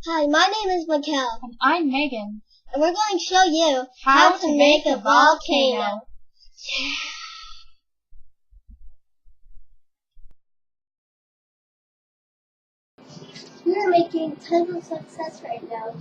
Hi, my name is McKelle. And I'm Megan. And we're going to show you How to make a volcano. We are making tons of success right now.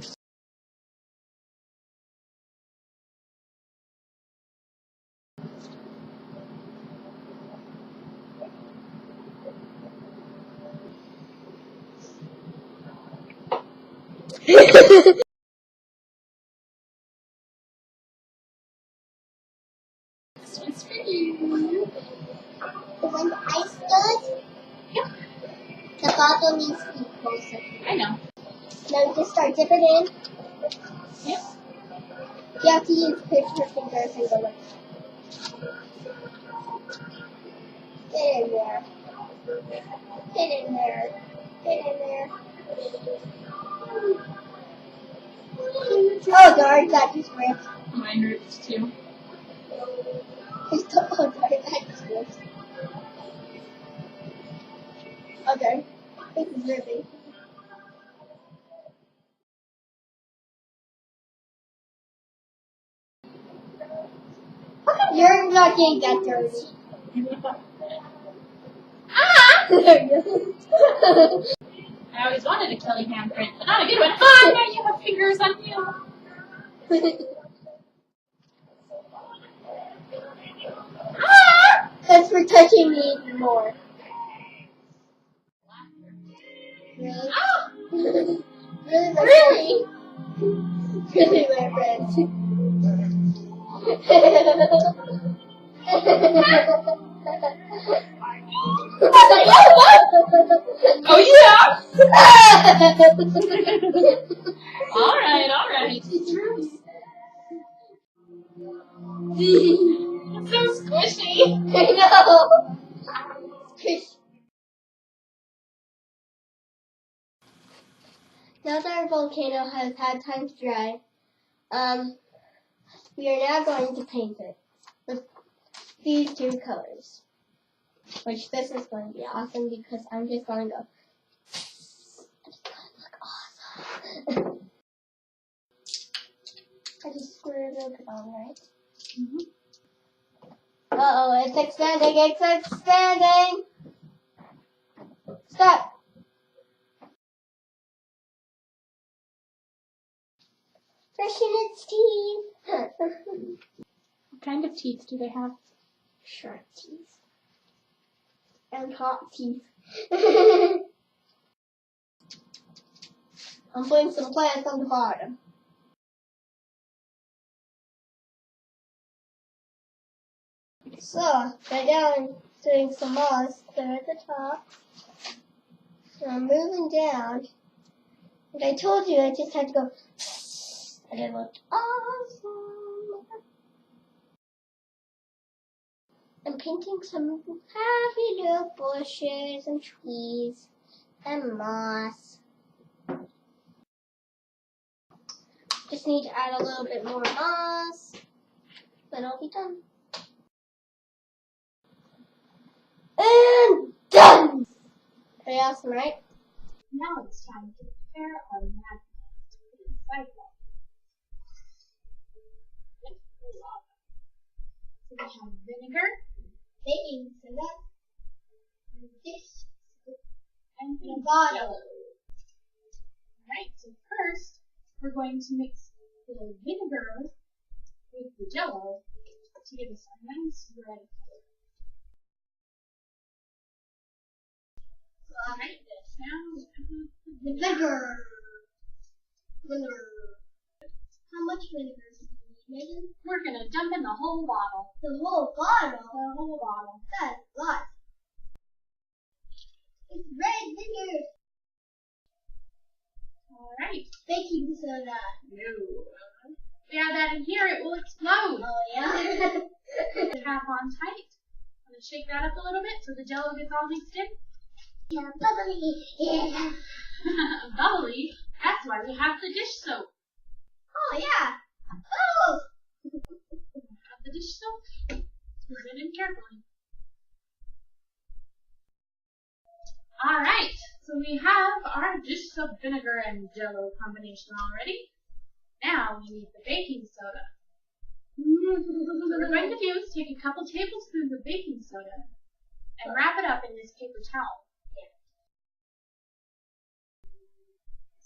It's for you. When the ice does, the bottle needs to be closer. I know. Now you just start dipping in. Yep. You have to use your fingers and go like, get in there. Get in there. Get in there. Oh darn, that just ripped. Mine rips too. Oh darn, that just ripped. Oh darn, this is ripping. You're not getting that dirty. Ah! There you go. I always wanted a Kelly handprint, but not a good one. Ah, now you have fingers on you. Ah! That's for touching me even more. Really? Ah! Really, my Really? friend? Really, my friend? Oh yeah! Alright. It's so squishy. I know. Now that our volcano has had time to dry, we are now going to paint it with these two colors. Which this is going to be awesome because I'm just going to go. It's going to look awesome. I just squared it on, right? Uh-oh, it's expanding, it's expanding! Stop! Brushing its teeth! What kind of teeth do they have? Sharp teeth. And hot teeth. I'm putting some plants on the bottom. So, right now I'm doing some moss there at the top. So I'm moving down. And I told you I just had to go, and it looked awesome. I'm painting some happy little bushes and trees and moss. Just need to add a little bit more moss, then I'll be done. And done! Pretty awesome, right? Now it's time to prepare our magnet to put inside the lava. So we have vinegar, Baking soda and dish and in a bottle. Alright, so first we're going to mix the vinegar with the jello to give us a nice red color. So alright, now we have the Vinegar. How much vinegar do you need, Megan? We're going to dump in the whole bottle. The whole bottle? The whole bottle. That's a lot. It's red vinegar. Alright. Baking soda. No. If we add that in here, it will explode. Oh, yeah? Cap on tight. I'm going to shake that up a little bit so the jello gets all mixed in. Yeah, bubbly. Yeah. Bubbly. That's why we have the dish soap. Oh, yeah. Oh! Have the dish soap. Squeeze it in carefully. Alright. So we have our dish of vinegar and jello combination already. Now we need the baking soda. So what we're going to do is take a couple tablespoons of baking soda and wrap it up in this paper towel.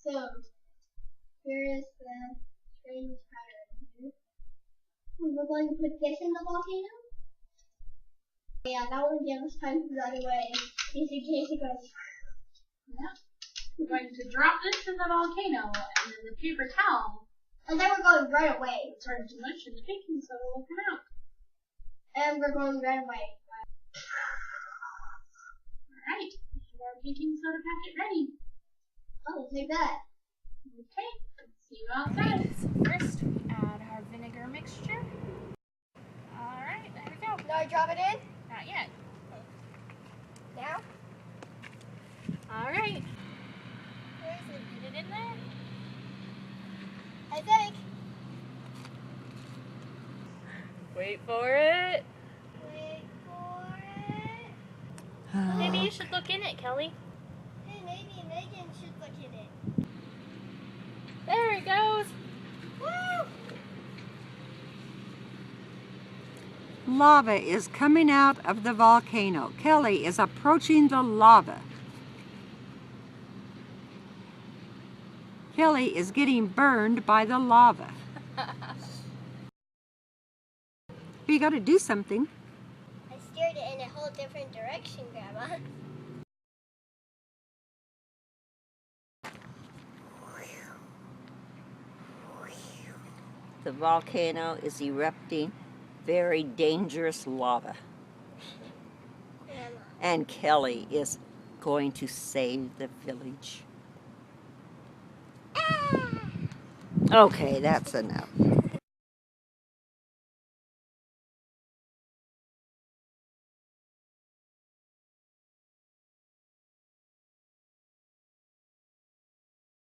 So, here is the strange pattern. We're going to put this in the volcano. Yeah, that will give us time to run away, just in case it goes. Yeah. We're going to drop this in the volcano, and then the paper towel. And then we're going right away. Turn too much, and the baking soda will come out. And we're going right away. Alright, we have our baking soda packet ready. Oh, take that. Okay, let's see you outside. So first we add our vinegar mixture. Alright, there we go. Now I drop it in? Not yet. Now? Alright. Where is it? Get it in there. I think. Wait for it. Wait for it. Maybe you should look in it, Kelly. Hey, maybe Megan should look in it. There it goes. Woo! Lava is coming out of the volcano. Kelly is approaching the lava. Kelly is getting burned by the lava. But you got to do something. I steered it in a whole different direction, Grandma. The volcano is erupting very dangerous lava. Grandma. And Kelly is going to save the village. Okay, that's enough.